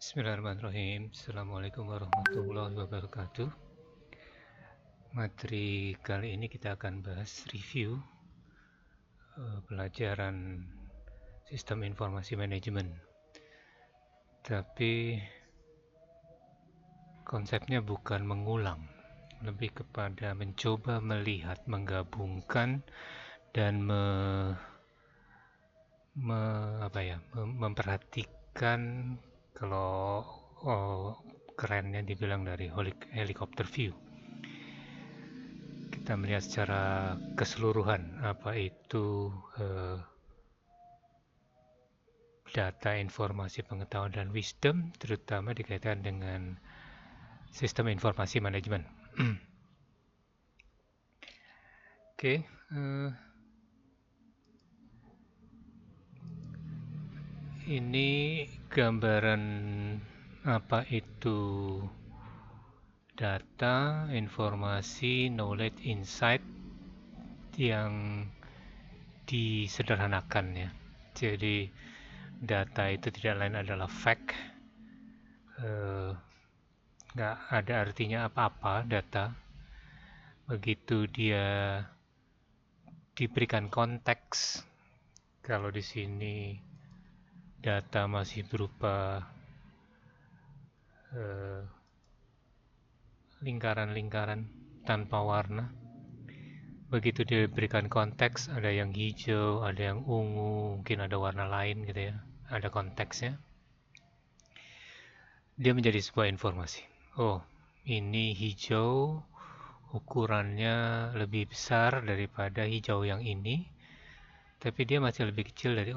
Bismillahirrahmanirrahim. Assalamualaikum warahmatullahi wabarakatuh. Materi kali ini kita akan bahas review pelajaran sistem informasi manajemen. Tapi konsepnya bukan mengulang, lebih kepada mencoba melihat, menggabungkan dan memperhatikan kalau kerennya dibilang dari helikopter view. Kita melihat secara keseluruhan apa itu data, informasi, pengetahuan, dan wisdom, terutama dikaitkan dengan sistem informasi manajemen. Oke, ini gambaran apa itu data, informasi, knowledge, insight yang disederhanakan ya. Jadi data itu tidak lain adalah fact, nggak ada artinya apa-apa data. Begitu dia diberikan konteks, kalau di sini data masih berupa lingkaran-lingkaran tanpa warna. Begitu dia diberikan konteks, ada yang hijau, ada yang ungu, mungkin ada warna lain gitu ya, ada konteksnya. Dia menjadi sebuah informasi. Oh, ini hijau, ukurannya lebih besar daripada hijau yang ini, tapi dia masih lebih kecil dari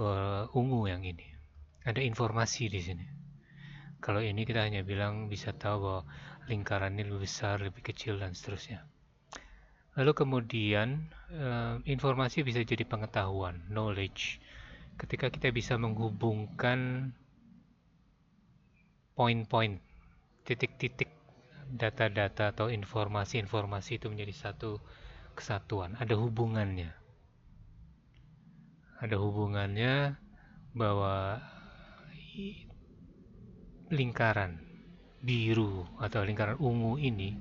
ungu yang ini. Ada informasi di sini. Kalau ini kita hanya bilang bisa tahu bahwa lingkaran ini lebih besar, lebih kecil, dan seterusnya. Lalu kemudian informasi bisa jadi pengetahuan, knowledge. Ketika kita bisa menghubungkan poin-poin, titik-titik data-data atau informasi-informasi itu menjadi satu kesatuan, ada hubungannya. Ada hubungannya bahwa lingkaran biru atau lingkaran ungu ini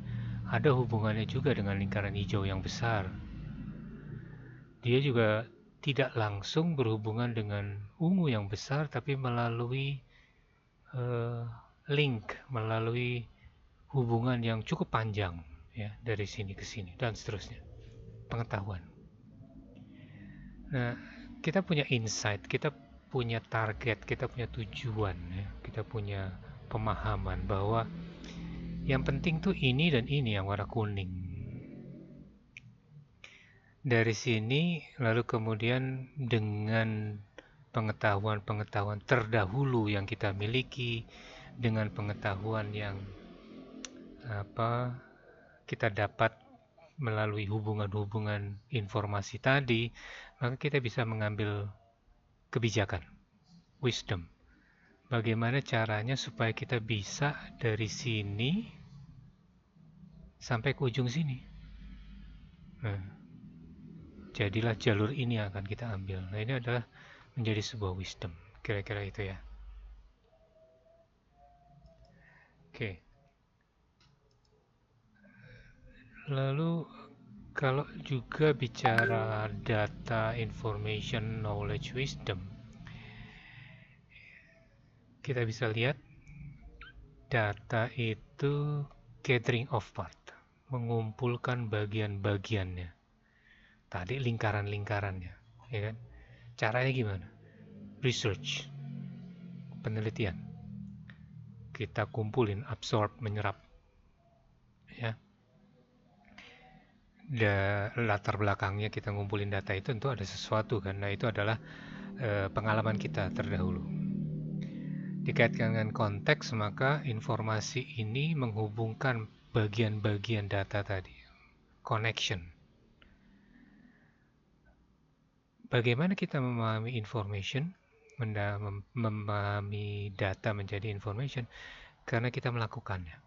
ada hubungannya juga dengan lingkaran hijau yang besar. Dia juga tidak langsung berhubungan dengan ungu yang besar, tapi melalui link, melalui hubungan yang cukup panjang ya, dari sini ke sini dan seterusnya. Pengetahuan. Nah, kita punya insight, kita punya target, kita punya tujuan ya, kita punya pemahaman bahwa yang penting tuh ini dan ini yang warna kuning. Dari sini lalu kemudian dengan pengetahuan-pengetahuan terdahulu yang kita miliki, dengan pengetahuan yang kita dapat melalui hubungan-hubungan informasi tadi, maka kita bisa mengambil kebijakan, wisdom. Bagaimana caranya supaya kita bisa dari sini sampai ke ujung sini. Nah, jadilah jalur ini yang akan kita ambil. Nah, ini adalah menjadi sebuah wisdom. Kira-kira itu ya. Oke. Lalu kalau juga bicara data, information, knowledge, wisdom, kita bisa lihat data itu gathering of part, mengumpulkan bagian-bagiannya. Tadi lingkaran-lingkarannya, ya kan? Caranya gimana? Research, penelitian. Kita kumpulin, absorb, menyerap, ya. Latar belakangnya kita ngumpulin data itu tentu ada sesuatu kan. Nah, itu adalah pengalaman kita terdahulu. Dikaitkan dengan konteks, maka informasi ini menghubungkan bagian-bagian data tadi. Connection. Bagaimana kita memahami information, memahami data menjadi information, karena kita melakukannya.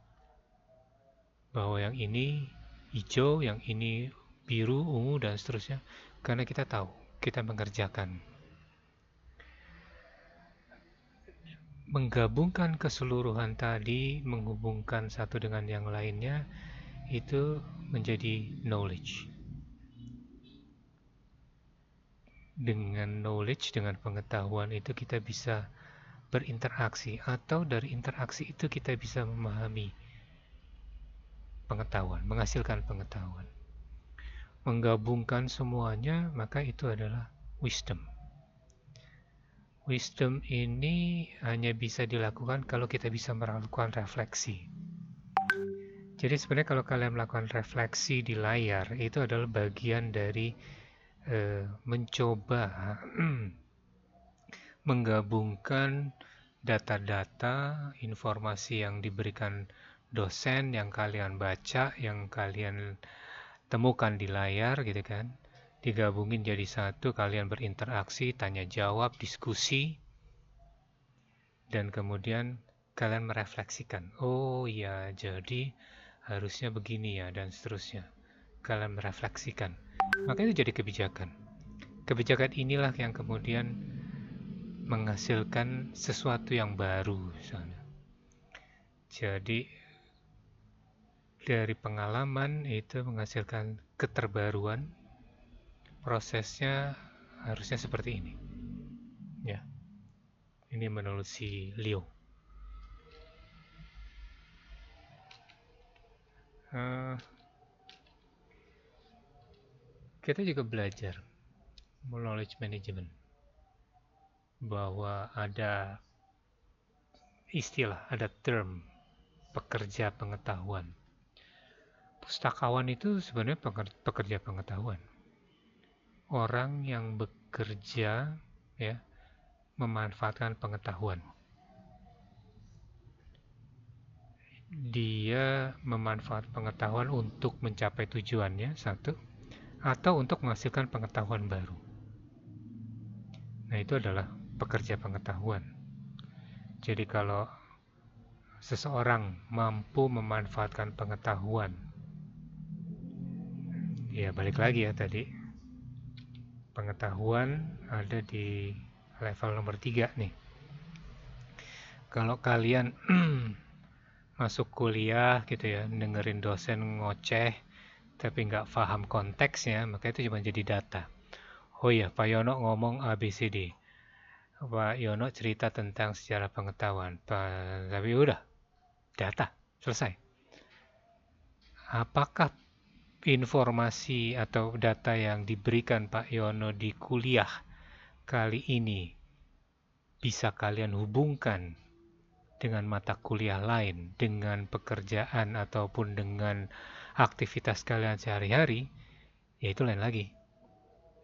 Bahwa yang ini hijau, yang ini biru, ungu, dan seterusnya, karena kita tahu, kita mengerjakan. menggabungkan keseluruhan tadi, menghubungkan satu dengan yang lainnya, itu menjadi knowledge. Dengan knowledge, dengan pengetahuan itu kita bisa berinteraksi, atau dari interaksi itu kita bisa memahami pengetahuan, menghasilkan pengetahuan. Menggabungkan semuanya, maka itu adalah wisdom. Wisdom ini hanya bisa dilakukan kalau kita bisa melakukan refleksi. Jadi sebenarnya kalau kalian melakukan refleksi di layar, itu adalah bagian dari mencoba menggabungkan data-data, informasi yang diberikan dosen, yang kalian baca, yang kalian temukan di layar gitu kan, digabungin jadi satu, kalian berinteraksi, tanya jawab, diskusi, dan kemudian kalian merefleksikan, oh iya jadi harusnya begini ya, dan seterusnya. Kalian merefleksikan, maka itu jadi kebijakan. Kebijakan inilah yang kemudian menghasilkan sesuatu yang baru misalnya. Jadi dari pengalaman itu menghasilkan keterbaruan, prosesnya harusnya seperti ini. Ya, ini menurut si Leo. Kita juga belajar knowledge management, bahwa ada istilah, ada term pekerja pengetahuan. Pustakawan itu sebenarnya pekerja pengetahuan. Orang yang bekerja ya memanfaatkan pengetahuan. Dia memanfaatkan pengetahuan untuk mencapai tujuannya, satu, atau untuk menghasilkan pengetahuan baru. Nah, itu adalah pekerja pengetahuan. Jadi kalau seseorang mampu memanfaatkan pengetahuan, ya balik lagi ya tadi, pengetahuan ada di level nomor 3 nih. Kalau kalian masuk kuliah gitu ya, dengerin dosen ngoceh, tapi nggak paham konteksnya, maka itu cuma jadi data. Oh iya, Pak Yono ngomong ABCD. Pak Yono cerita tentang sejarah pengetahuan. Tapi udah, data, selesai. Apakah informasi atau data yang diberikan Pak Yono di kuliah kali ini bisa kalian hubungkan dengan mata kuliah lain, dengan pekerjaan ataupun dengan aktivitas kalian sehari-hari, ya itu lain lagi.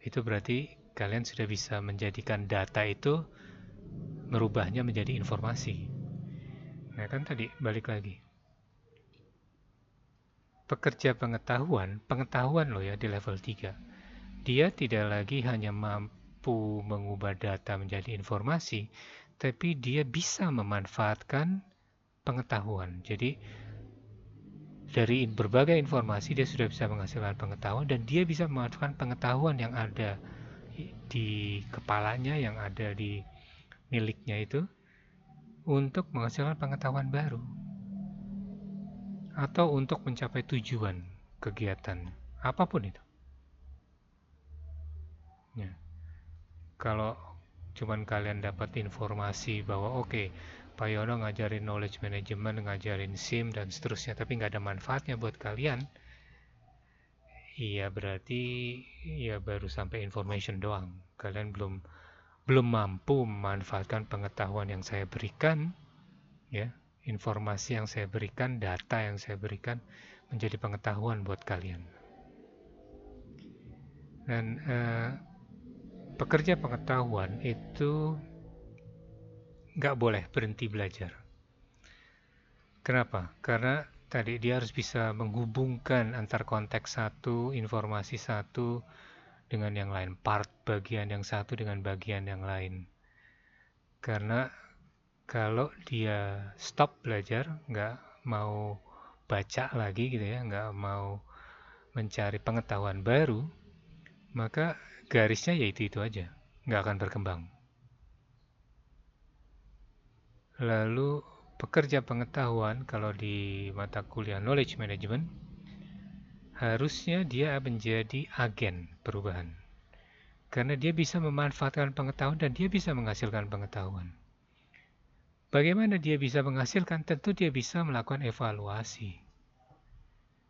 Itu berarti kalian sudah bisa menjadikan data itu, merubahnya menjadi informasi. Nah kan tadi balik lagi. Pekerja pengetahuan loh ya di level 3. Dia tidak lagi hanya mampu mengubah data menjadi informasi, tapi dia bisa memanfaatkan pengetahuan. Jadi dari berbagai informasi dia sudah bisa menghasilkan pengetahuan, dan dia bisa memanfaatkan pengetahuan yang ada di kepalanya, yang ada di miliknya itu, untuk menghasilkan pengetahuan baru atau untuk mencapai tujuan kegiatan apapun itu. Ya. Kalau cuman kalian dapat informasi bahwa oke, Pak Yono ngajarin knowledge management, ngajarin SIM dan seterusnya, tapi nggak ada manfaatnya buat kalian, iya berarti ya baru sampai information doang. Kalian belum mampu memanfaatkan pengetahuan yang saya berikan, ya, informasi yang saya berikan, data yang saya berikan menjadi pengetahuan buat kalian. Dan pekerja pengetahuan itu nggak boleh berhenti belajar. Kenapa? Karena tadi dia harus bisa menghubungkan antar konteks satu, informasi satu dengan yang lain, part bagian yang satu dengan bagian yang lain. Karena kalau dia stop belajar, nggak mau baca lagi gitu ya, nggak mau mencari pengetahuan baru, maka garisnya ya itu aja, nggak akan berkembang. Lalu pekerja pengetahuan kalau di mata kuliah knowledge management harusnya dia menjadi agen perubahan. Karena dia bisa memanfaatkan pengetahuan dan dia bisa menghasilkan pengetahuan. Bagaimana dia bisa menghasilkan? Tentu dia bisa melakukan evaluasi.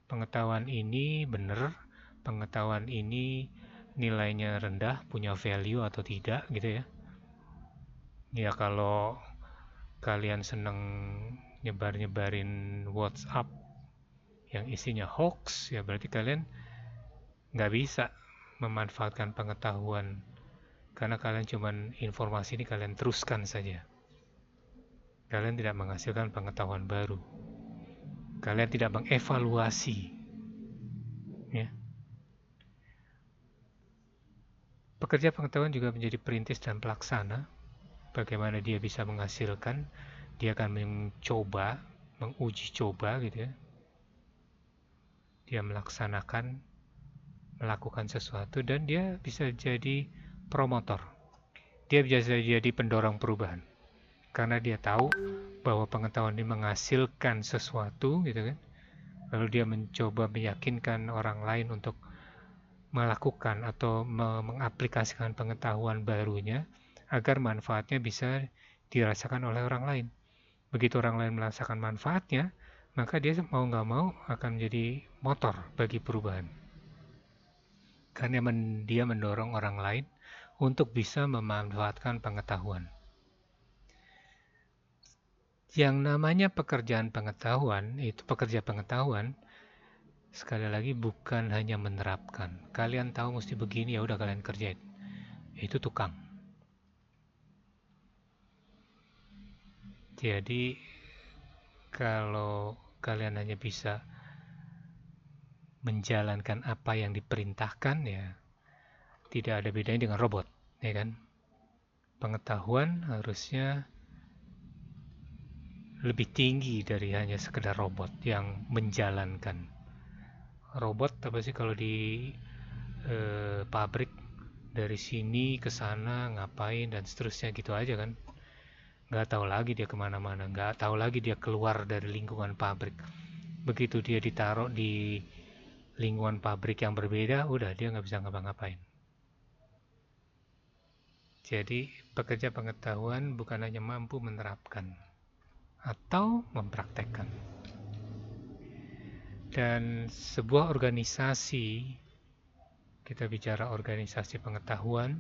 Pengetahuan ini benar, pengetahuan ini nilainya rendah, punya value atau tidak gitu ya. Ya kalau kalian seneng nyebar-nyebarin WhatsApp yang isinya hoax, ya berarti kalian nggak bisa memanfaatkan pengetahuan karena kalian cuman informasi ini kalian teruskan saja. Kalian tidak menghasilkan pengetahuan baru. Kalian tidak mengevaluasi. Ya. Pekerja pengetahuan juga menjadi perintis dan pelaksana. Bagaimana dia bisa menghasilkan, dia akan mencoba, menguji coba gitu ya. Dia melakukan sesuatu dan dia bisa jadi promotor. Dia bisa jadi pendorong perubahan. Karena dia tahu bahwa pengetahuan ini menghasilkan sesuatu gitu kan. Lalu dia mencoba meyakinkan orang lain untuk melakukan atau mengaplikasikan pengetahuan barunya agar manfaatnya bisa dirasakan oleh orang lain. Begitu orang lain merasakan manfaatnya, maka dia mau nggak mau akan menjadi motor bagi perubahan. Karena dia mendorong orang lain untuk bisa memanfaatkan pengetahuan. Yang namanya pekerjaan pengetahuan, itu pekerja pengetahuan, sekali lagi bukan hanya menerapkan. Kalian tahu mesti begini, ya udah kalian kerjain. Itu tukang. Jadi kalau kalian hanya bisa menjalankan apa yang diperintahkan, ya tidak ada bedanya dengan robot, ya kan? Pengetahuan harusnya lebih tinggi dari hanya sekedar robot yang menjalankan. Robot apa sih kalau di pabrik dari sini ke sana ngapain dan seterusnya gitu aja kan? Nggak tahu lagi dia kemana-mana, nggak tahu lagi dia keluar dari lingkungan pabrik. Begitu dia ditaruh di lingkungan pabrik yang berbeda, udah dia nggak bisa ngapa-ngapain. Jadi pekerja pengetahuan bukan hanya mampu menerapkan atau mempraktekkan. Dan sebuah organisasi, kita bicara organisasi pengetahuan,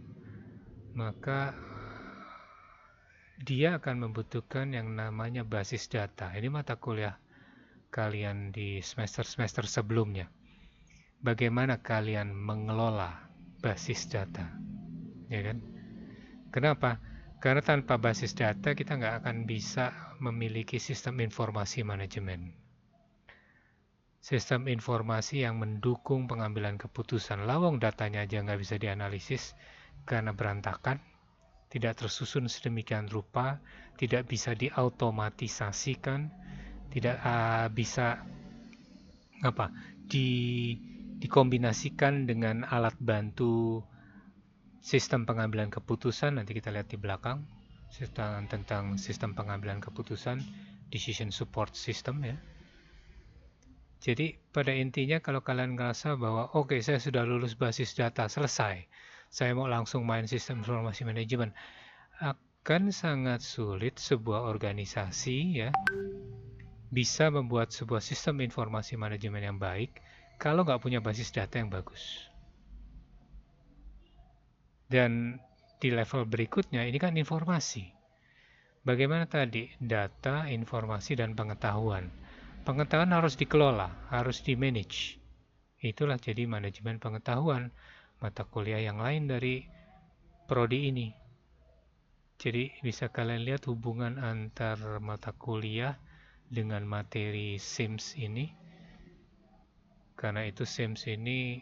maka dia akan membutuhkan yang namanya basis data. Ini mata kuliah kalian di semester-semester sebelumnya. Bagaimana kalian mengelola basis data, ya kan? Kenapa? Karena tanpa basis data kita nggak akan bisa memiliki sistem informasi manajemen. Sistem informasi yang mendukung pengambilan keputusan. Lawang datanya aja nggak bisa dianalisis karena berantakan, tidak tersusun sedemikian rupa, tidak bisa diautomatisasikan, tidak bisa dikombinasikan dengan alat bantu sistem pengambilan keputusan. Nanti kita lihat di belakang tentang sistem pengambilan keputusan, decision support system ya. Jadi pada intinya kalau kalian ngerasa bahwa oke, saya sudah lulus basis data, selesai, saya mau langsung main sistem informasi manajemen, akan sangat sulit sebuah organisasi ya bisa membuat sebuah sistem informasi manajemen yang baik kalau nggak punya basis data yang bagus. Dan di level berikutnya ini kan informasi. Bagaimana tadi? Data, informasi, dan pengetahuan. Pengetahuan harus dikelola, harus di-manage. Itulah jadi manajemen pengetahuan, mata kuliah yang lain dari prodi ini. Jadi bisa kalian lihat hubungan antar mata kuliah dengan materi SIMS ini. Karena itu SIMS ini,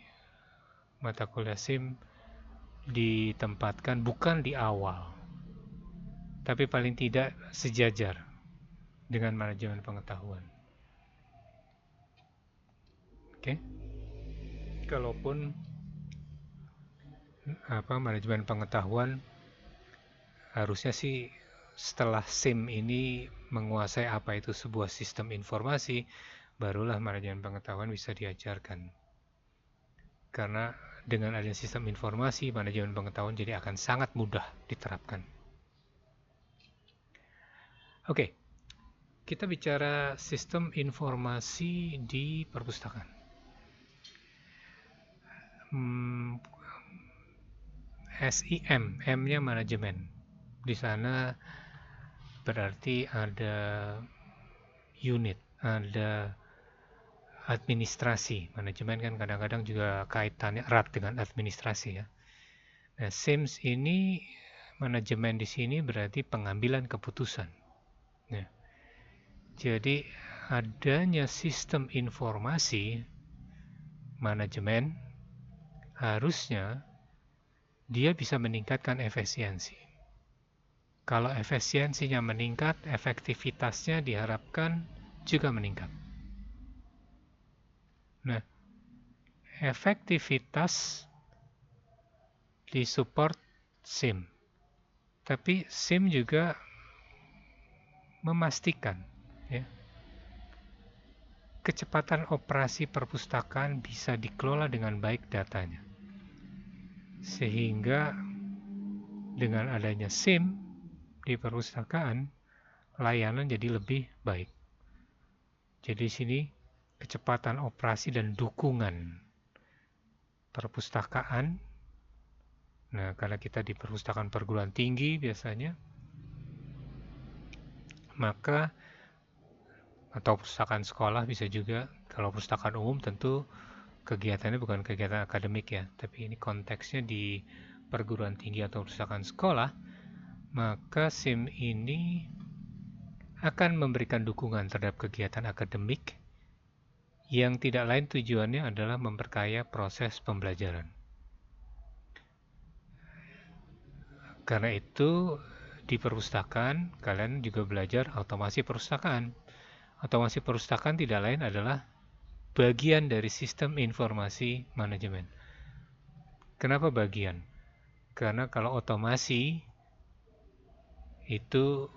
mata kuliah SIM ditempatkan bukan di awal, tapi paling tidak sejajar dengan manajemen pengetahuan. Oke. Kalaupun manajemen pengetahuan harusnya sih setelah SIM ini menguasai apa itu sebuah sistem informasi, barulah manajemen pengetahuan bisa diajarkan. Karena dengan adanya sistem informasi, manajemen pengetahuan jadi akan sangat mudah diterapkan. Oke, kita bicara sistem informasi di perpustakaan. SIM, M-nya manajemen. Di sana berarti ada unit, ada administrasi. Manajemen kan kadang-kadang juga kaitannya erat dengan administrasi ya. Nah, SIMS ini manajemen di sini berarti pengambilan keputusan. Ya. Jadi adanya sistem informasi manajemen harusnya dia bisa meningkatkan efisiensi. Kalau efisiensinya meningkat, efektivitasnya diharapkan juga meningkat. Nah, efektivitas disupport SIM. Tapi SIM juga memastikan ya, kecepatan operasi perpustakaan bisa dikelola dengan baik datanya. Sehingga dengan adanya SIM di perpustakaan, layanan jadi lebih baik. Jadi di sini kecepatan operasi dan dukungan perpustakaan. Nah, karena kita di perpustakaan perguruan tinggi biasanya, maka atau perpustakaan sekolah bisa juga. Kalau perpustakaan umum tentu kegiatannya bukan kegiatan akademik ya, tapi ini konteksnya di perguruan tinggi atau perpustakaan sekolah, maka SIM ini akan memberikan dukungan terhadap kegiatan akademik yang tidak lain tujuannya adalah memperkaya proses pembelajaran. Karena itu di perpustakaan kalian juga belajar otomasi perpustakaan. Otomasi perpustakaan tidak lain adalah bagian dari sistem informasi manajemen. Kenapa bagian? Karena kalau otomasi itu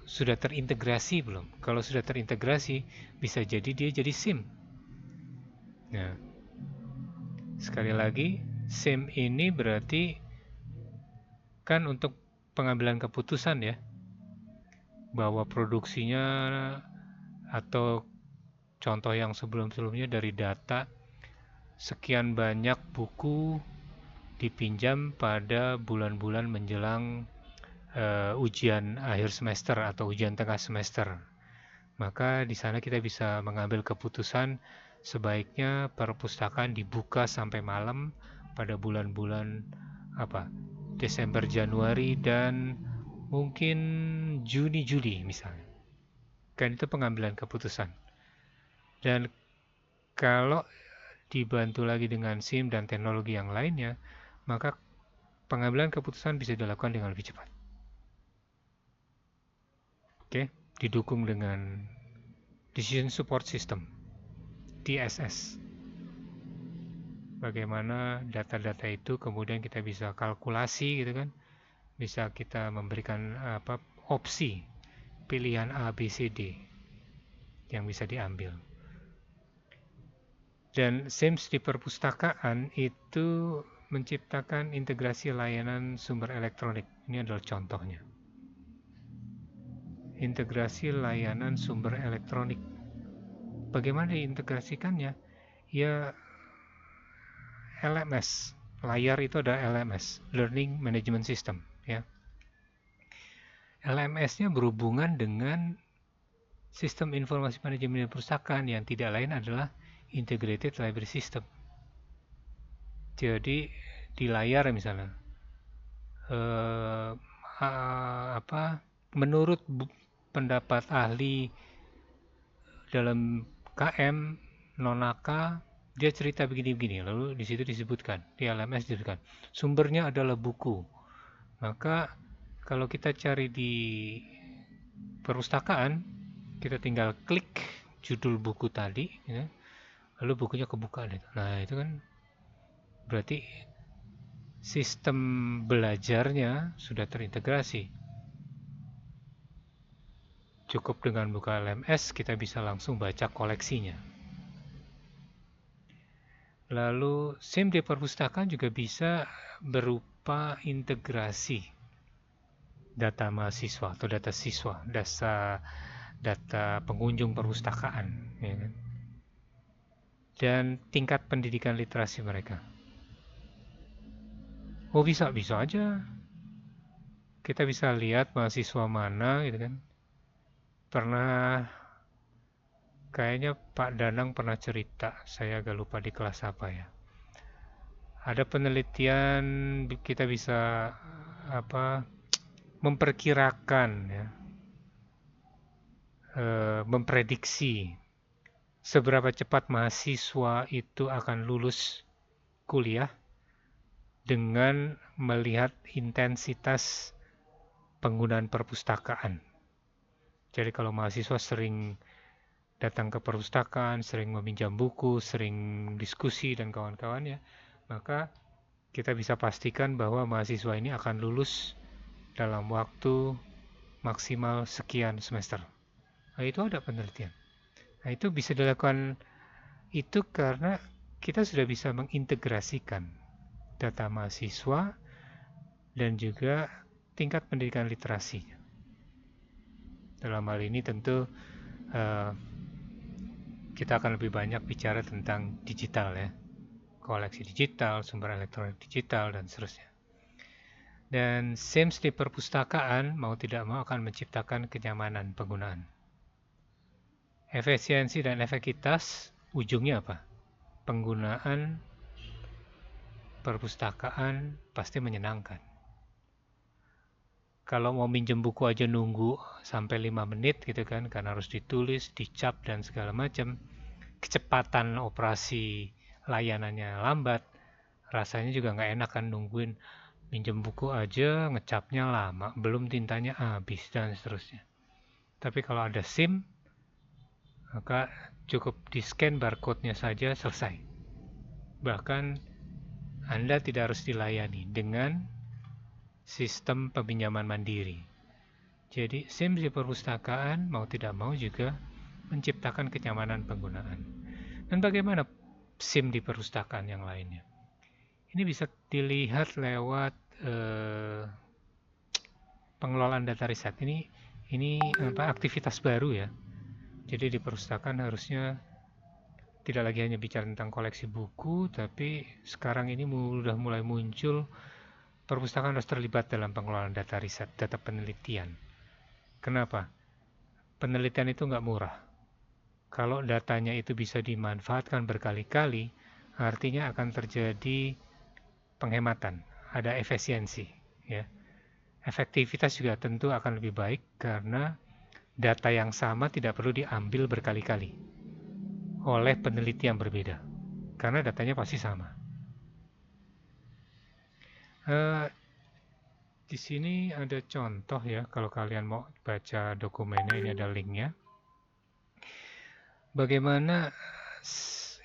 sudah terintegrasi belum? Kalau sudah terintegrasi, bisa jadi dia jadi SIM. Nah, sekali lagi, SIM ini berarti kan untuk pengambilan keputusan ya, bahwa produksinya atau contoh yang sebelum-sebelumnya dari data sekian banyak buku dipinjam pada bulan-bulan menjelang ujian akhir semester atau ujian tengah semester. Maka di sana kita bisa mengambil keputusan sebaiknya perpustakaan dibuka sampai malam pada bulan-bulan Desember, Januari, dan mungkin Juni, Juli misalnya. Kan itu pengambilan keputusan. Dan kalau dibantu lagi dengan SIM dan teknologi yang lainnya, maka pengambilan keputusan bisa dilakukan dengan lebih cepat. Oke, didukung dengan Decision Support System, DSS. Bagaimana data-data itu kemudian kita bisa kalkulasi gitu kan, bisa kita memberikan opsi pilihan A, B, C, D yang bisa diambil. Dan SIMS di perpustakaan itu menciptakan integrasi layanan sumber elektronik. Ini adalah contohnya. Integrasi layanan sumber elektronik. Bagaimana diintegrasikannya? Ya, LMS. Layar itu ada LMS, Learning Management System. Ya. LMS-nya berhubungan dengan sistem informasi manajemen perpustakaan yang tidak lain adalah Integrated Library System. Jadi di layar misalnya, menurut pendapat ahli dalam KM Nonaka, dia cerita begini-begini, lalu di situ disebutkan, di LMS disebutkan, sumbernya adalah buku. Maka kalau kita cari di perpustakaan, kita tinggal klik judul buku tadi, ya, lalu bukunya kebuka. Nah itu kan berarti sistem belajarnya sudah terintegrasi. cukup dengan buka LMS kita bisa langsung baca koleksinya. Lalu SIM di perpustakaan juga bisa berupa integrasi data mahasiswa atau data siswa, data pengunjung perpustakaan, ya kan? Dan tingkat pendidikan literasi mereka. Oh, bisa aja. Kita bisa lihat mahasiswa mana gitu kan. Kayaknya Pak Danang pernah cerita, saya agak lupa di kelas apa ya. Ada penelitian kita bisa memperkirakan ya, memprediksi seberapa cepat mahasiswa itu akan lulus kuliah dengan melihat intensitas penggunaan perpustakaan. Jadi kalau mahasiswa sering datang ke perpustakaan, sering meminjam buku, sering diskusi dan kawan-kawannya, maka kita bisa pastikan bahwa mahasiswa ini akan lulus dalam waktu maksimal sekian semester. Nah, itu ada penelitian. Nah, itu bisa dilakukan itu karena kita sudah bisa mengintegrasikan data mahasiswa dan juga tingkat pendidikan literasinya. Dalam hal ini tentu kita akan lebih banyak bicara tentang digital ya, koleksi digital, sumber elektronik digital, dan seterusnya. Dan SIMS di perpustakaan mau tidak mau akan menciptakan kenyamanan penggunaan. Efisiensi dan efektivitas ujungnya apa? Penggunaan perpustakaan pasti menyenangkan. Kalau mau minjem buku aja nunggu sampai 5 menit gitu kan, karena harus ditulis, dicap, dan segala macam. Kecepatan operasi layanannya lambat, rasanya juga nggak enak kan nungguin. Minjem buku aja ngecapnya lama, belum tintanya habis, dan seterusnya. Tapi kalau ada SIM, maka cukup di-scan barcode-nya saja selesai. Bahkan Anda tidak harus dilayani dengan sistem peminjaman mandiri. Jadi SIM di perpustakaan mau tidak mau juga menciptakan kenyamanan penggunaan. Dan bagaimana SIM di perpustakaan yang lainnya? Ini bisa dilihat lewat pengelolaan data riset. Ini aktivitas baru ya. Jadi di perpustakaan harusnya tidak lagi hanya bicara tentang koleksi buku, tapi sekarang ini sudah mulai muncul perpustakaan harus terlibat dalam pengelolaan data riset, data penelitian. Kenapa? Penelitian itu nggak murah. Kalau datanya itu bisa dimanfaatkan berkali-kali, artinya akan terjadi penghematan, ada efisiensi. Ya. Efektivitas juga tentu akan lebih baik karena data yang sama tidak perlu diambil berkali-kali oleh peneliti yang berbeda, karena datanya pasti sama. Di sini ada contoh ya, kalau kalian mau baca dokumennya, ini ada linknya. Bagaimana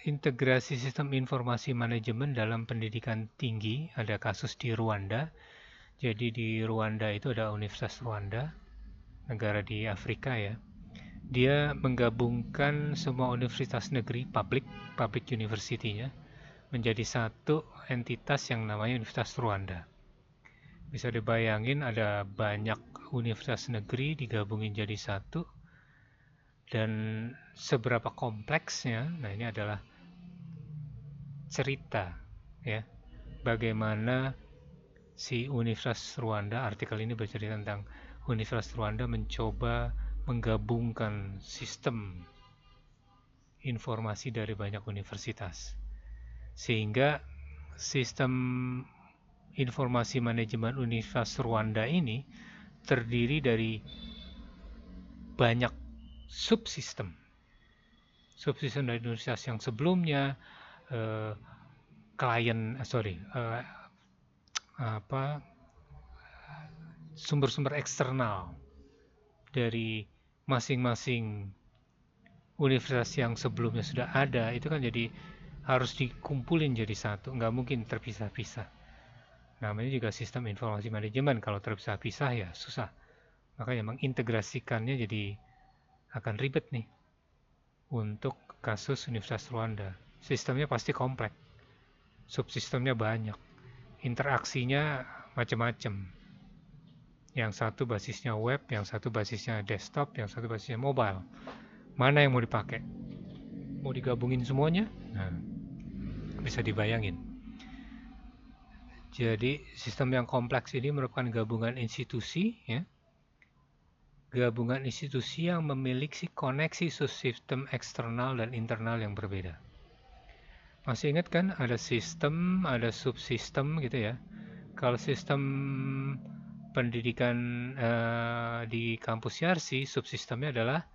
integrasi sistem informasi manajemen dalam pendidikan tinggi, ada kasus di Rwanda. Jadi di Rwanda itu ada Universitas Rwanda, negara di Afrika ya. Dia menggabungkan semua universitas negeri, public university-nya, menjadi satu entitas yang namanya Universitas Rwanda. Bisa dibayangin ada banyak universitas negeri digabungin jadi satu, dan seberapa kompleksnya. Nah, ini adalah cerita ya, bagaimana si Universitas Rwanda, artikel ini bercerita tentang Universitas Rwanda mencoba menggabungkan sistem informasi dari banyak universitas, sehingga sistem informasi manajemen Universitas Rwanda ini terdiri dari banyak subsistem dari universitas yang sebelumnya, sumber-sumber eksternal dari masing-masing universitas yang sebelumnya sudah ada, itu kan jadi harus dikumpulin jadi satu, nggak mungkin terpisah-pisah. Namanya juga sistem informasi manajemen, kalau terpisah-pisah ya susah. Makanya mengintegrasikannya jadi akan ribet nih untuk kasus Universitas Rwanda. Sistemnya pasti kompleks, subsistemnya banyak, interaksinya macam-macam. Yang satu basisnya web, yang satu basisnya desktop, yang satu basisnya mobile. Mana yang mau dipakai? Mau digabungin semuanya? Nah, bisa dibayangin. Jadi sistem yang kompleks ini merupakan gabungan institusi, ya, gabungan institusi yang memiliki koneksi subsistem eksternal dan internal yang berbeda. Masih ingat kan ada sistem, ada subsistem gitu ya. Kalau sistem pendidikan di kampus Yarsi, subsistemnya adalah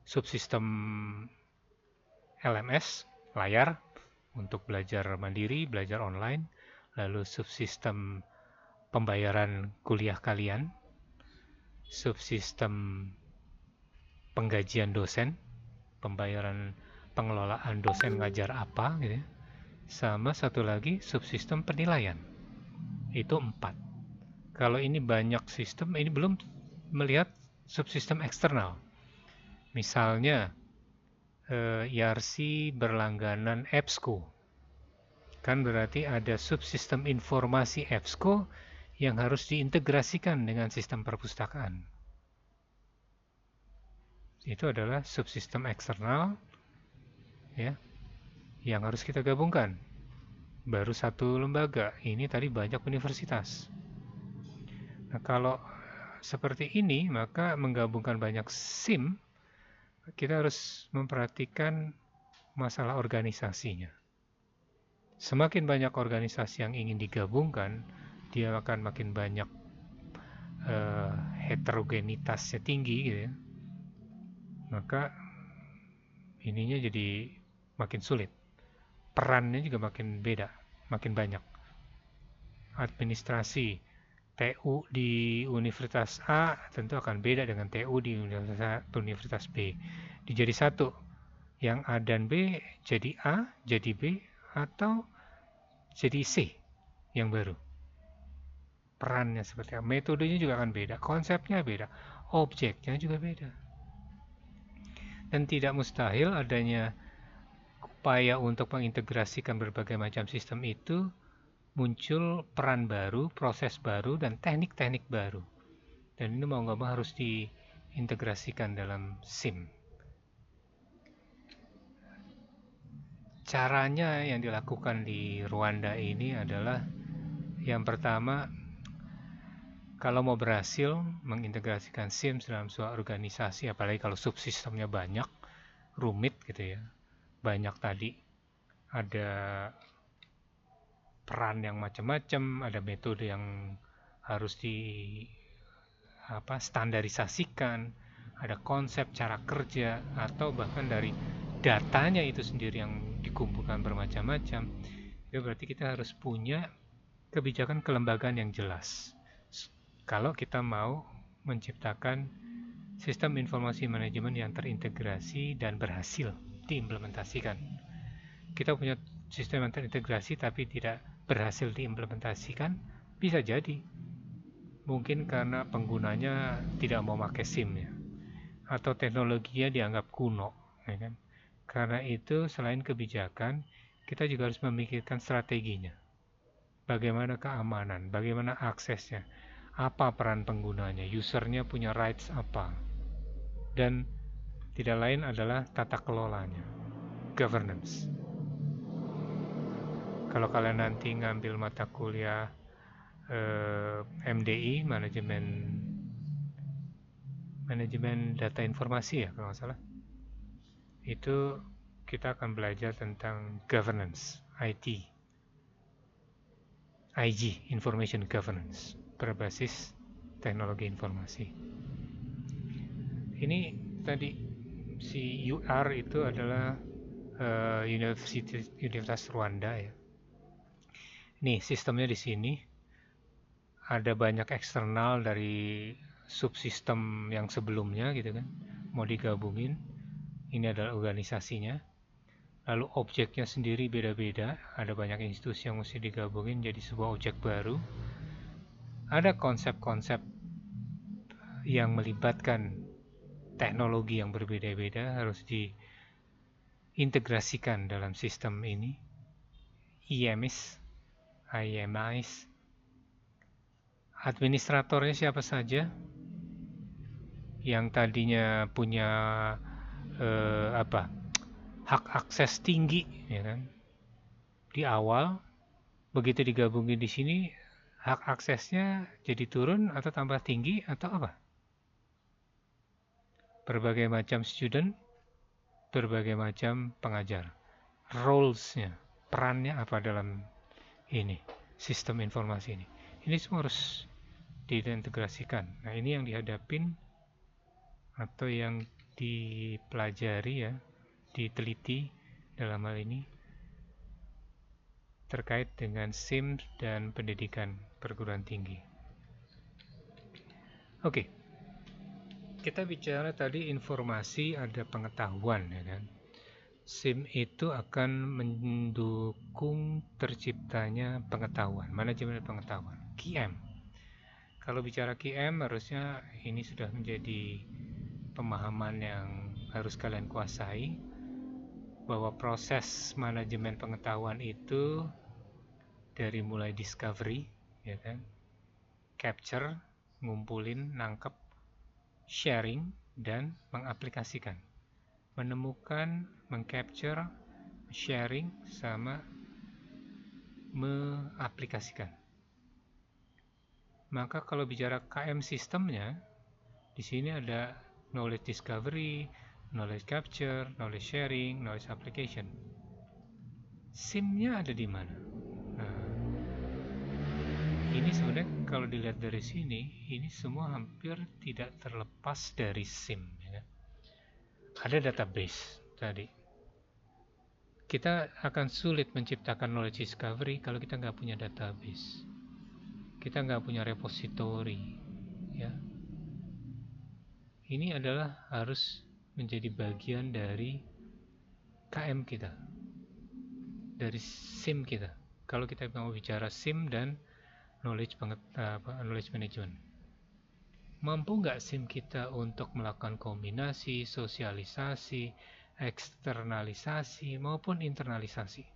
subsistem LMS, layar, untuk belajar mandiri, belajar online, lalu subsistem pembayaran kuliah kalian, subsistem penggajian dosen, pembayaran pengelolaan dosen ngajar apa gitu ya. Sama satu lagi subsistem penilaian. Itu 4. Kalau ini banyak sistem, ini belum melihat subsistem eksternal. Misalnya Yarsi berlangganan EBSCO. Kan berarti ada subsistem informasi EBSCO yang harus diintegrasikan dengan sistem perpustakaan. Itu adalah subsistem eksternal ya, yang harus kita gabungkan. Baru satu lembaga, ini tadi banyak universitas. Nah, kalau seperti ini, maka menggabungkan banyak SIM, kita harus memperhatikan masalah organisasinya. Semakin banyak organisasi yang ingin digabungkan, dia akan makin banyak heterogenitasnya tinggi gitu ya. Maka ininya jadi makin sulit. Perannya juga makin beda, makin banyak. Administrasi TU di Universitas A tentu akan beda dengan TU di Universitas B. Dijadi satu, yang A dan B jadi A, jadi B, atau jadi C yang baru. Perannya seperti apa, metodenya juga akan beda, konsepnya beda, objeknya juga beda. Dan tidak mustahil adanya upaya untuk mengintegrasikan berbagai macam sistem itu muncul peran baru, proses baru, dan teknik-teknik baru. Dan ini mau nggak mau harus diintegrasikan dalam SIM. Caranya yang dilakukan di Rwanda ini adalah yang pertama, kalau mau berhasil mengintegrasikan SIM dalam sebuah organisasi, apalagi kalau subsistemnya banyak, rumit gitu ya, banyak tadi, ada peran yang macam-macam, ada metode yang harus standarisasikan, ada konsep cara kerja, atau bahkan dari datanya itu sendiri yang dikumpulkan bermacam-macam. Itu berarti kita harus punya kebijakan kelembagaan yang jelas. Kalau kita mau menciptakan sistem informasi manajemen yang terintegrasi dan berhasil diimplementasikan. Kita punya sistem yang terintegrasi tapi tidak berhasil diimplementasikan, bisa jadi mungkin karena penggunanya tidak mau pakai SIM ya, atau teknologinya dianggap kuno, ya kan? Karena itu selain kebijakan, kita juga harus memikirkan strateginya. Bagaimana keamanan, bagaimana aksesnya, apa peran penggunanya, usernya punya rights apa, dan tidak lain adalah tata kelolanya, governance. Kalau kalian nanti ngambil mata kuliah MDI, manajemen data informasi ya kalau nggak salah, itu kita akan belajar tentang governance, IT, IG, information governance, berbasis teknologi informasi. Ini tadi si UR itu adalah Universitas Rwanda ya. Nih sistemnya di sini ada banyak eksternal dari subsistem yang sebelumnya gitu kan, mau digabungin. Ini adalah organisasinya. Lalu objeknya sendiri beda-beda, ada banyak institusi yang mesti digabungin jadi sebuah objek baru. Ada konsep-konsep yang melibatkan teknologi yang berbeda-beda harus diintegrasikan dalam sistem ini. IMIS, administratornya siapa saja yang tadinya punya hak akses tinggi, ya kan? Di awal, begitu digabungin di sini, hak aksesnya jadi turun atau tambah tinggi atau apa? Berbagai macam student, berbagai macam pengajar. Roles-nya, perannya apa dalam ini, sistem informasi ini. Ini semua harus diintegrasikan. Nah, ini yang dihadapin atau yang dipelajari ya, diteliti dalam hal ini terkait dengan SIM dan pendidikan perguruan tinggi. Oke. Kita bicara tadi informasi ada pengetahuan, ya kan? SIM itu akan mendukung terciptanya pengetahuan, manajemen pengetahuan, QM. Kalau bicara QM harusnya ini sudah menjadi pemahaman yang harus kalian kuasai, bahwa proses manajemen pengetahuan itu dari mulai discovery, ya kan, capture, ngumpulin, nangkep, sharing, dan mengaplikasikan. Menemukan, mengcapture, sharing, sama mengaplikasikan. Maka kalau bicara KM sistemnya, di sini ada knowledge discovery, knowledge capture, knowledge sharing, knowledge application. SIM-nya ada di mana? Nah, ini sebenarnya kalau dilihat dari sini, ini semua hampir tidak terlepas dari SIM. Ya. Ada database tadi. Kita akan sulit menciptakan knowledge discovery kalau kita nggak punya database. Kita nggak punya repository. Ya. Ini adalah harus menjadi bagian dari KM kita, dari SIM kita. Kalau kita mau bicara SIM dan knowledge management, mampu nggak SIM kita untuk melakukan kombinasi, sosialisasi, eksternalisasi maupun internalisasi?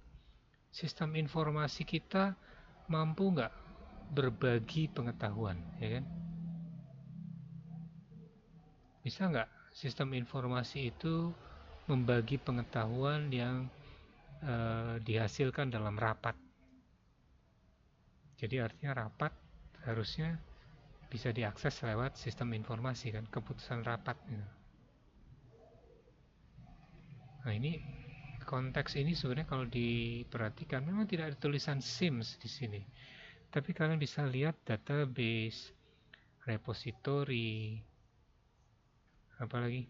Sistem informasi kita mampu nggak berbagi pengetahuan, ya kan? Bisa nggak sistem informasi itu membagi pengetahuan yang dihasilkan dalam rapat? Jadi artinya rapat harusnya bisa diakses lewat sistem informasi kan, keputusan rapat. Nah, ini konteks ini sebenarnya kalau diperhatikan memang tidak ada tulisan SIMS di sini. Tapi kalian bisa lihat database, repository, apalagi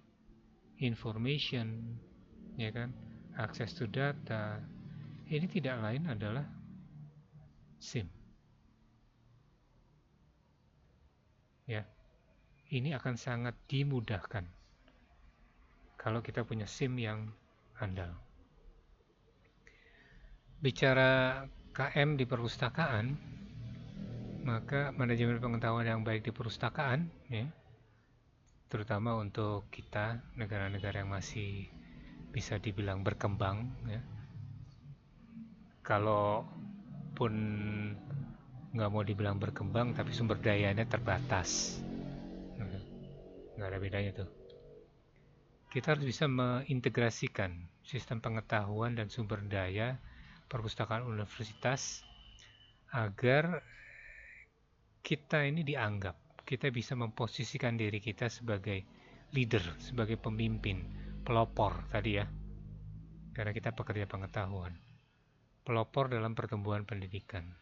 information, ya kan, access to data. Ini tidak lain adalah SIM. Ya, ini akan sangat dimudahkan kalau kita punya SIM yang andal. Bicara KM di perpustakaan, maka manajemen pengetahuan yang baik di perpustakaan, ya, terutama untuk kita negara-negara yang masih bisa dibilang berkembang, ya. Kalau pun nggak mau dibilang berkembang, tapi sumber dayanya terbatas, nggak ada bedanya tuh. Kita harus bisa mengintegrasikan sistem pengetahuan dan sumber daya perpustakaan universitas agar kita ini dianggap, kita bisa memposisikan diri kita sebagai leader, sebagai pemimpin, pelopor tadi ya, karena kita pekerja pengetahuan, pelopor dalam pertumbuhan pendidikan.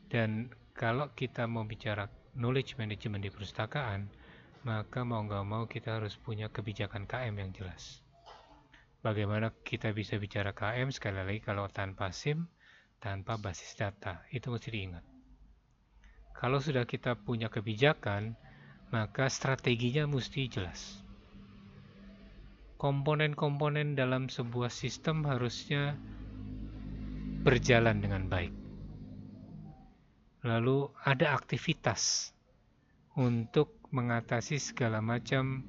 Dan kalau kita mau bicara knowledge management di perpustakaan, maka mau nggak mau kita harus punya kebijakan KM yang jelas. Bagaimana kita bisa bicara KM sekali lagi kalau tanpa SIM, tanpa basis data, itu mesti diingat. Kalau sudah kita punya kebijakan, maka strateginya mesti jelas. Komponen-komponen dalam sebuah sistem harusnya berjalan dengan baik. Lalu ada aktivitas untuk mengatasi segala macam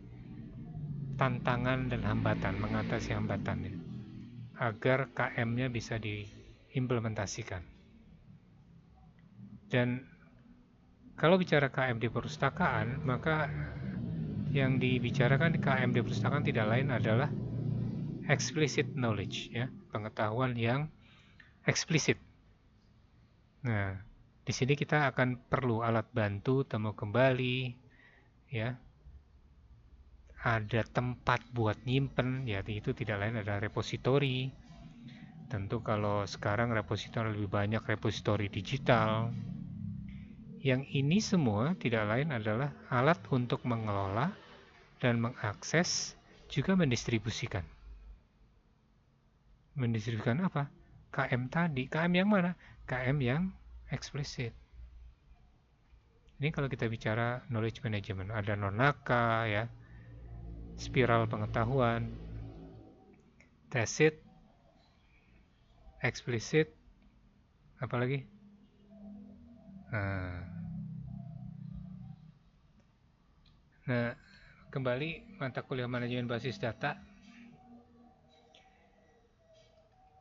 tantangan dan hambatan, mengatasi hambatannya, agar KM-nya bisa diimplementasikan. Dan kalau bicara KM di perpustakaan, maka yang dibicarakan di KM di perpustakaan tidak lain adalah explicit knowledge, ya, pengetahuan yang eksplisit. Nah, di sini kita akan perlu alat bantu temu kembali, ya. Ada tempat buat nyimpen, ya itu tidak lain adalah repository. Tentu kalau sekarang repository lebih banyak repository digital. Yang ini semua tidak lain adalah alat untuk mengelola dan mengakses, juga mendistribusikan. Mendistribusikan apa? KM tadi. KM yang mana? KM yang eksplisit. Ini kalau kita bicara knowledge management, ada Nonaka, ya, spiral pengetahuan, tacit, eksplisit, apalagi? Nah, kembali mata kuliah manajemen basis data.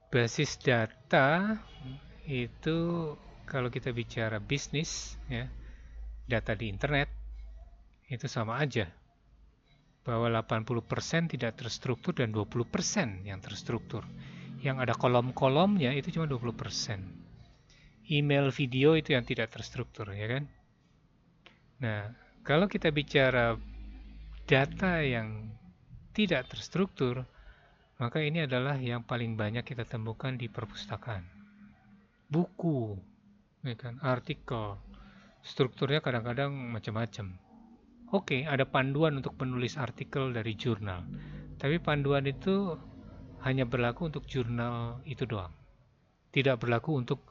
Basis data itu kalau kita bicara bisnis, ya, data di internet, itu sama aja. Bahwa 80% tidak terstruktur dan 20% yang terstruktur. Yang ada kolom-kolomnya itu cuma 20%. Email, video itu yang tidak terstruktur, ya kan? Nah, kalau kita bicara data yang tidak terstruktur, maka ini adalah yang paling banyak kita temukan di perpustakaan. Buku, ya kan? Artikel, strukturnya kadang-kadang macam-macam. Oke, ada panduan untuk penulis artikel dari jurnal, tapi panduan itu hanya berlaku untuk jurnal itu doang. Tidak berlaku untuk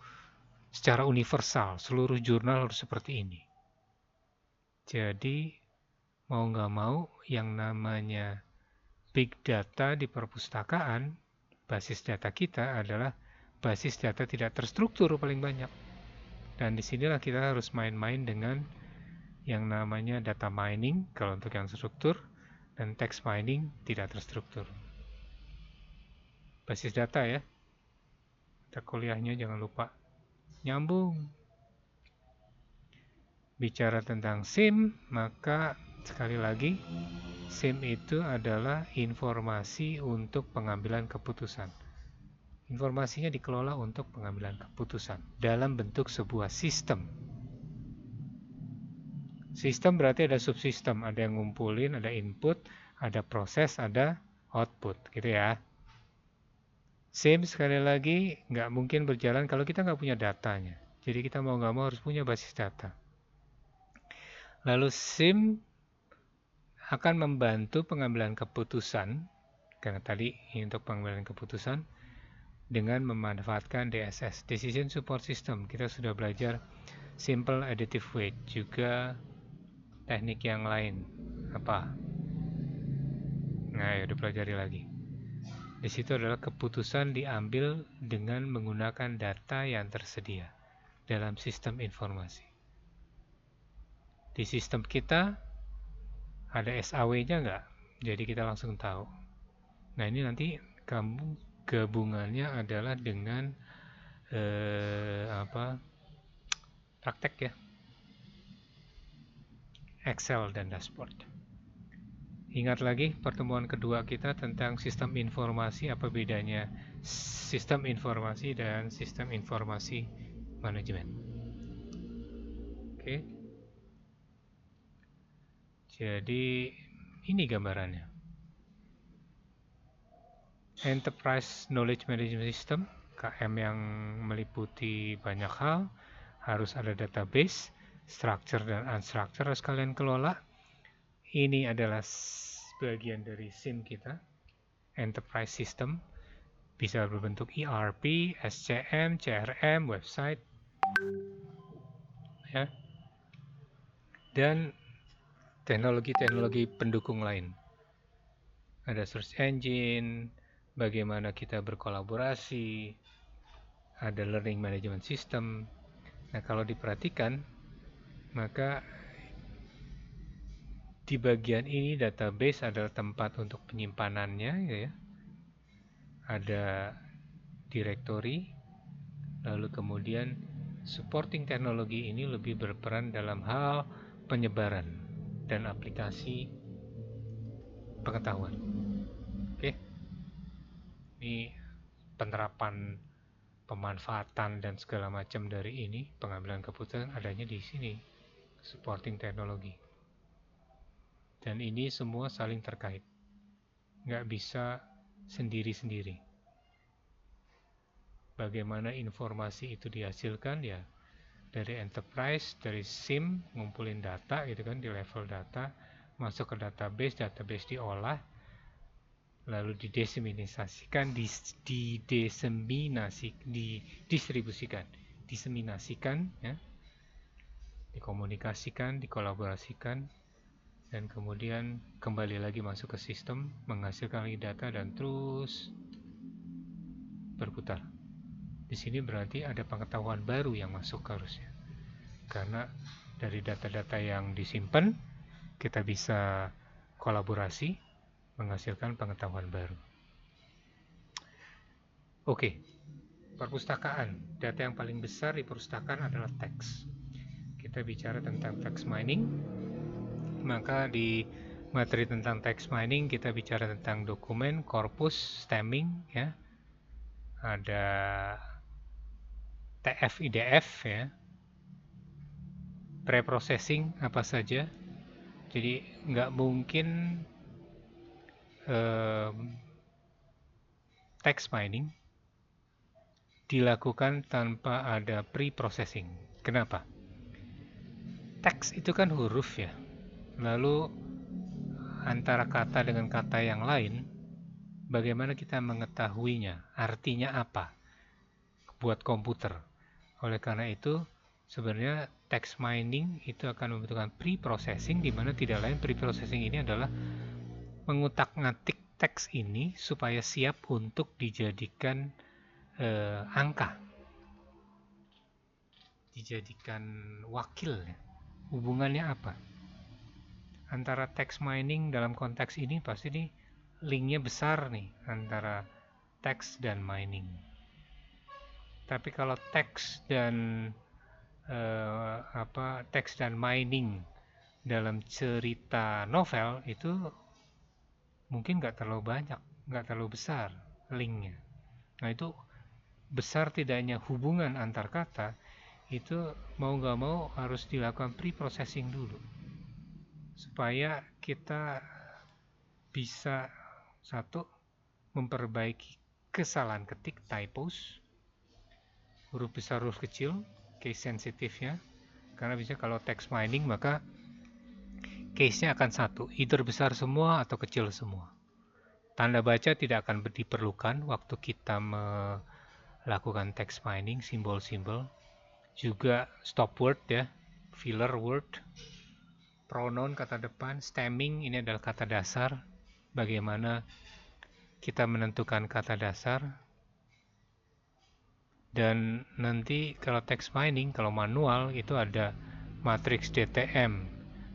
secara universal, seluruh jurnal harus seperti ini. Jadi, mau nggak mau, yang namanya big data di perpustakaan, basis data kita adalah basis data tidak terstruktur paling banyak. Dan disinilah kita harus main-main dengan yang namanya data mining kalau untuk yang struktur, dan text mining tidak terstruktur. Basis data, ya. Kita kuliahnya jangan lupa nyambung. Bicara tentang SIM, maka sekali lagi SIM itu adalah informasi untuk pengambilan keputusan. Informasinya dikelola untuk pengambilan keputusan dalam bentuk sebuah sistem. Sistem berarti ada subsistem, ada yang ngumpulin, ada input, ada proses, ada output, gitu ya. SIM sekali lagi nggak mungkin berjalan kalau kita nggak punya datanya. Jadi kita mau nggak mau harus punya basis data. Lalu SIM akan membantu pengambilan keputusan, karena tadi untuk pengambilan keputusan, dengan memanfaatkan DSS, Decision Support System. Kita sudah belajar Simple Additive Weight, juga teknik yang lain. Apa? Nah, ya udah pelajari lagi. Di situ adalah keputusan diambil dengan menggunakan data yang tersedia dalam sistem informasi. Di sistem kita ada SAW-nya nggak? Jadi kita langsung tahu. Nah, ini nanti kamu gabungannya adalah dengan praktek, ya, Excel dan dashboard. Ingat lagi pertemuan kedua kita tentang sistem informasi, apa bedanya sistem informasi dan sistem informasi manajemen. Oke. Jadi ini gambarannya. Enterprise Knowledge Management System, KM yang meliputi banyak hal, harus ada database, structure dan unstructure harus kalian kelola. Ini adalah bagian dari SIM kita, Enterprise System, bisa berbentuk ERP, SCM, CRM, website, ya, dan teknologi-teknologi pendukung lain. Ada search engine, bagaimana kita berkolaborasi, ada learning management system. Nah, kalau diperhatikan, maka Di bagian ini database adalah tempat untuk penyimpanannya, ya. Ada directory, lalu kemudian supporting teknologi ini lebih berperan dalam hal penyebaran dan aplikasi pengetahuan. Oke, ini penerapan, pemanfaatan dan segala macam dari ini, pengambilan keputusan adanya di sini, supporting teknologi. Dan ini semua saling terkait, nggak bisa sendiri-sendiri. Bagaimana informasi itu dihasilkan, ya dari enterprise, dari SIM, ngumpulin data gitu kan, di level data, masuk ke database, database diolah, lalu didiseminasikan, diseminasikan, ya, dikomunikasikan, dikolaborasikan, dan kemudian kembali lagi masuk ke sistem, menghasilkan lagi data dan terus berputar. Di sini berarti ada pengetahuan baru yang masuk harusnya. Karena dari data-data yang disimpan, kita bisa kolaborasi, menghasilkan pengetahuan baru. Oke, perpustakaan. Data yang paling besar di perpustakaan adalah teks. Kita bicara tentang text mining, maka di materi tentang text mining kita bicara tentang dokumen, korpus, stemming, ya. Ada TF-IDF, ya. Preprocessing apa saja. Jadi nggak mungkin text mining dilakukan tanpa ada pre-processing. Kenapa? Teks itu kan huruf, ya. Lalu antara kata dengan kata yang lain, bagaimana kita mengetahuinya? Artinya apa buat komputer? Oleh karena itu, sebenarnya text mining itu akan membutuhkan pre-processing, di mana tidak lain pre-processing ini adalah mengutak-ngatik teks ini supaya siap untuk dijadikan angka, dijadikan wakil. Hubungannya apa antara text mining dalam konteks ini? Pasti nih linknya besar nih antara teks dan mining. Tapi kalau teks dan teks dan mining dalam cerita novel itu mungkin nggak terlalu banyak, nggak terlalu besar linknya. Nah, itu besar tidaknya hubungan antar kata itu mau nggak mau harus dilakukan pre-processing dulu supaya kita bisa, satu, memperbaiki kesalahan ketik, typos, huruf besar, huruf kecil, case sensitifnya, karena bisa kalau text mining maka case-nya akan satu, either besar semua atau kecil semua. Tanda baca tidak akan diperlukan waktu kita melakukan text mining, simbol-simbol. Juga stop word, ya, filler word, pronoun kata depan, stemming ini adalah kata dasar. Bagaimana kita menentukan kata dasar. Dan nanti kalau text mining, kalau manual itu ada matrix DTM,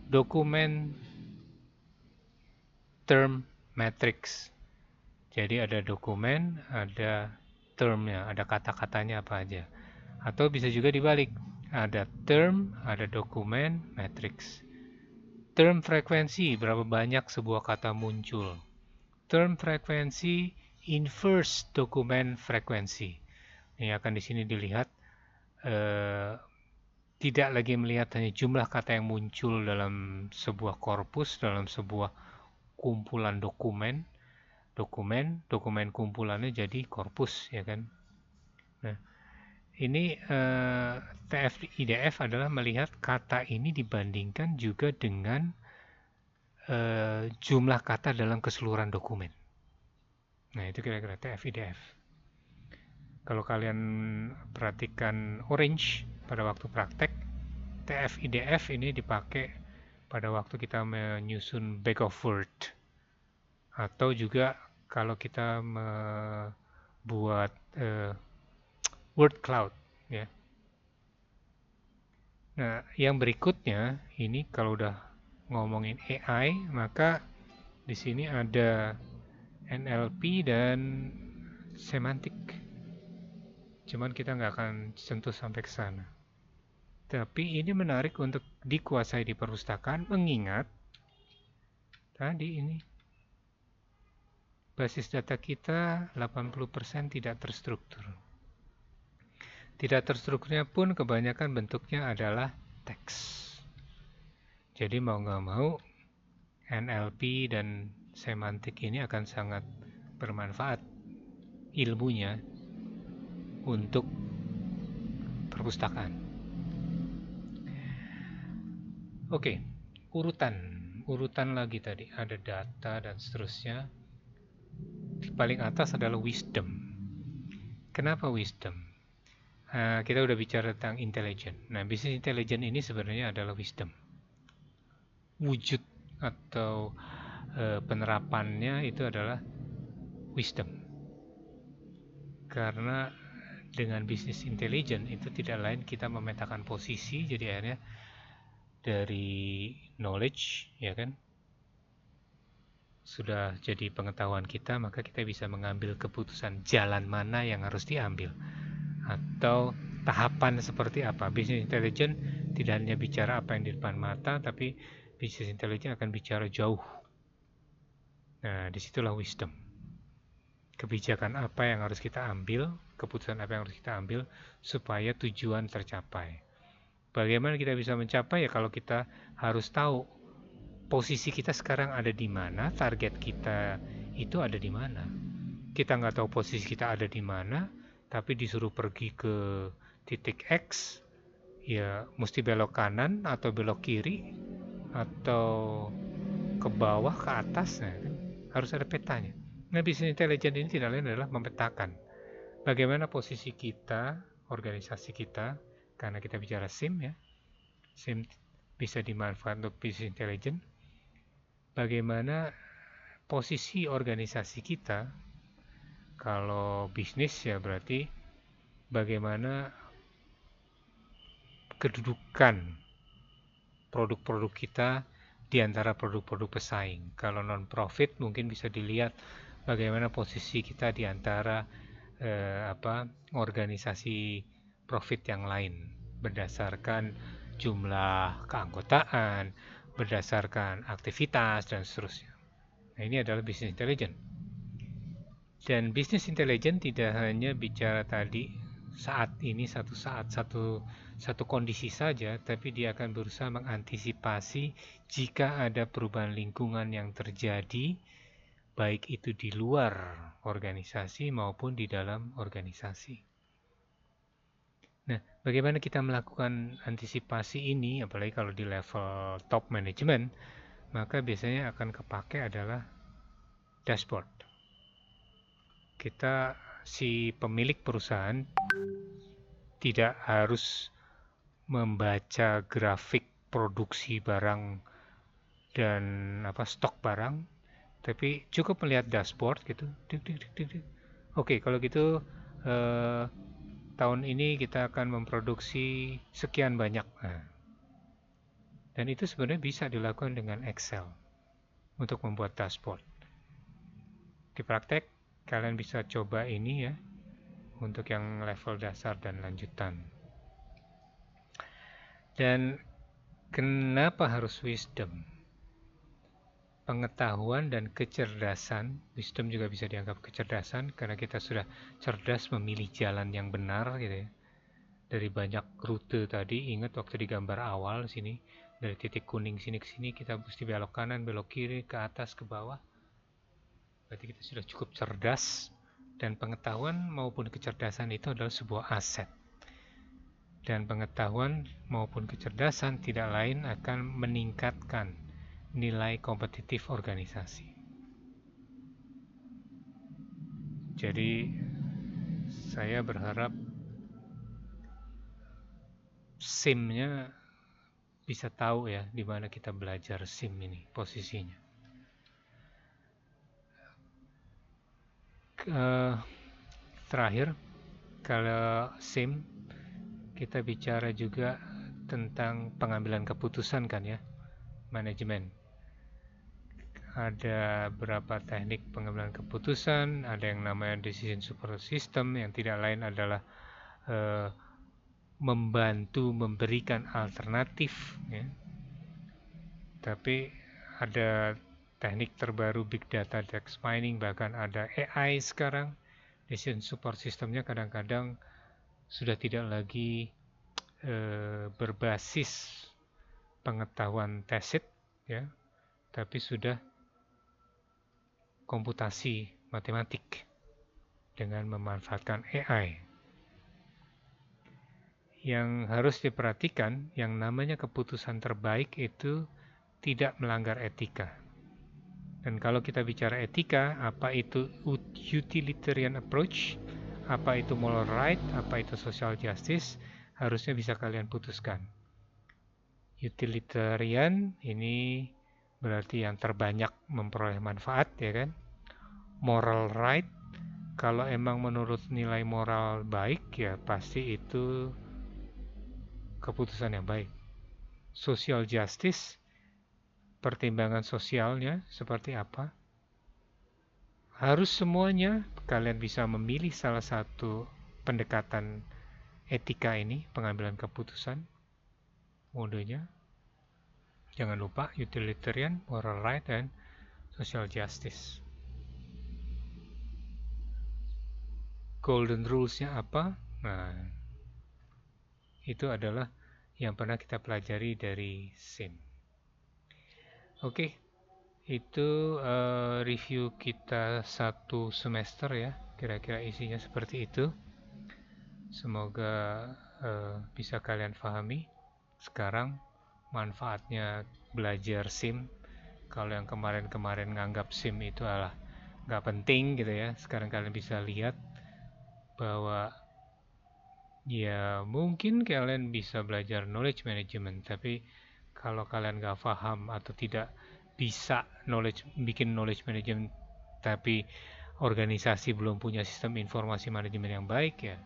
dokumen term matrix. Jadi ada dokumen, ada termnya, ada kata-katanya apa aja. Atau bisa juga dibalik, ada term, ada dokumen, matrix. Term frekuensi, berapa banyak sebuah kata muncul. Term frekuensi inverse dokumen frekuensi. Ini akan di sini dilihat, tidak lagi melihat hanya jumlah kata yang muncul dalam sebuah korpus, dalam sebuah kumpulan dokumen kumpulannya jadi korpus, ya kan. Nah, ini TF-IDF adalah melihat kata ini dibandingkan juga dengan jumlah kata dalam keseluruhan dokumen. Nah, itu kira-kira TF-IDF. Kalau kalian perhatikan Orange pada waktu praktek, TF-IDF ini dipakai pada waktu kita menyusun bag of word, atau juga kalau kita membuat word cloud, ya. Nah, yang berikutnya ini kalau udah ngomongin AI, maka di sini ada NLP dan semantik. Cuman kita nggak akan sentuh sampai ke sana. Tapi ini menarik untuk dikuasai di perpustakaan, mengingat tadi ini basis data kita 80% tidak terstruktur. Tidak terstrukturnya pun kebanyakan bentuknya adalah teks. Jadi mau nggak mau NLP dan semantik ini akan sangat bermanfaat ilmunya untuk perpustakaan. Oke, urutan lagi tadi ada data dan seterusnya. Paling atas adalah wisdom. Kenapa wisdom? Kita udah bicara tentang intelligent. Nah, business intelligent ini sebenarnya adalah wisdom. Wujud atau penerapannya itu adalah wisdom. Karena dengan business intelligent itu tidak lain kita memetakan posisi, jadi akhirnya dari knowledge, ya kan, sudah jadi pengetahuan kita, maka kita bisa mengambil keputusan jalan mana yang harus diambil atau tahapan seperti apa. Business intelligence tidak hanya bicara apa yang di depan mata, tapi business intelligence akan bicara jauh. Nah, disitulah wisdom. Kebijakan apa yang harus kita ambil, keputusan apa yang harus kita ambil supaya tujuan tercapai. Bagaimana kita bisa mencapai? Ya kalau kita harus tahu posisi kita sekarang ada di mana, target kita itu ada di mana. Kita nggak tahu posisi kita ada di mana, tapi disuruh pergi ke titik X, ya mesti belok kanan atau belok kiri atau ke bawah, ke atas, nah, kan? Harus ada petanya. Nah, business intelligence ini tidak lain adalah memetakan bagaimana posisi kita, organisasi kita, karena kita bicara SIM ya, SIM bisa dimanfaatkan untuk business intelligence. Bagaimana posisi organisasi kita, kalau bisnis ya berarti bagaimana kedudukan produk-produk kita di antara produk-produk pesaing. Kalau non-profit mungkin bisa dilihat bagaimana posisi kita di antara organisasi profit yang lain berdasarkan jumlah keanggotaan, berdasarkan aktivitas dan seterusnya. Nah, ini adalah business intelligence. Dan business intelligence tidak hanya bicara tadi saat ini satu kondisi saja, tapi dia akan berusaha mengantisipasi jika ada perubahan lingkungan yang terjadi, baik itu di luar organisasi maupun di dalam organisasi. Nah, bagaimana kita melakukan antisipasi ini, apalagi kalau di level top management, maka biasanya akan kepake adalah dashboard. Kita, si pemilik perusahaan, tidak harus membaca grafik produksi barang dan stok barang, tapi cukup melihat dashboard gitu. Oke, kalau gitu tahun ini kita akan memproduksi sekian banyak. Nah, dan itu sebenarnya bisa dilakukan dengan Excel untuk membuat dashboard. Di praktek kalian bisa coba ini ya untuk yang level dasar dan lanjutan. Dan kenapa harus wisdom? Pengetahuan dan kecerdasan, wisdom juga bisa dianggap kecerdasan karena kita sudah cerdas memilih jalan yang benar gitu ya. Dari banyak rute tadi, ingat waktu di gambar awal sini, dari titik kuning sini ke sini kita mesti belok kanan, belok kiri, ke atas, ke bawah. Berarti kita sudah cukup cerdas, dan pengetahuan maupun kecerdasan itu adalah sebuah aset. Dan pengetahuan maupun kecerdasan tidak lain akan meningkatkan nilai kompetitif organisasi. Jadi saya berharap SIM-nya bisa tahu ya di mana kita belajar SIM ini posisinya. Terakhir, kalau SIM kita bicara juga tentang pengambilan keputusan kan ya. Management. Ada beberapa teknik pengambilan keputusan, ada yang namanya decision support system, yang tidak lain adalah membantu memberikan alternatif, ya. Tapi ada teknik terbaru big data text mining, bahkan ada AI sekarang. Decision support systemnya kadang-kadang sudah tidak lagi berbasis pengetahuan tacit, ya, tapi sudah komputasi matematik dengan memanfaatkan AI. Yang harus diperhatikan, yang namanya keputusan terbaik itu tidak melanggar etika. Dan kalau kita bicara etika, apa itu utilitarian approach, apa itu moral right, apa itu social justice, harusnya bisa kalian putuskan. Utilitarian ini berarti yang terbanyak memperoleh manfaat, ya kan? Moral right, kalau emang menurut nilai moral baik, ya pasti itu keputusan yang baik. Social justice, pertimbangan sosialnya seperti apa? Harus semuanya kalian bisa memilih salah satu pendekatan etika ini, pengambilan keputusan, modenya. Jangan lupa utilitarian, moral right, dan social justice. Golden rules-nya apa? Nah, itu adalah yang pernah kita pelajari dari SIM. Oke, itu review kita 1 semester ya, kira-kira isinya seperti itu. Semoga bisa kalian pahami sekarang manfaatnya belajar SIM. Kalau yang kemarin-kemarin nganggap SIM itu adalah nggak penting gitu ya, sekarang kalian bisa lihat bahwa ya mungkin kalian bisa belajar knowledge management, tapi kalau kalian nggak paham atau tidak bisa bikin knowledge management, tapi organisasi belum punya sistem informasi manajemen yang baik, ya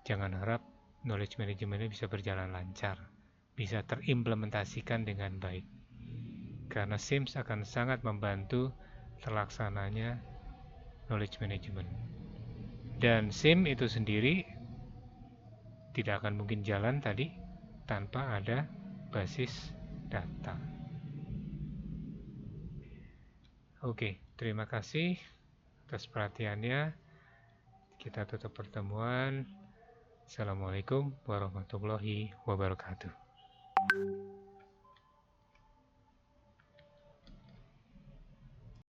jangan harap knowledge managementnya bisa berjalan lancar, bisa terimplementasikan dengan baik. Karena SIMS akan sangat membantu terlaksananya knowledge management. Dan SIM itu sendiri tidak akan mungkin jalan tadi tanpa ada basis data. Oke, terima kasih atas perhatiannya. Kita tutup pertemuan. Assalamualaikum warahmatullahi wabarakatuh.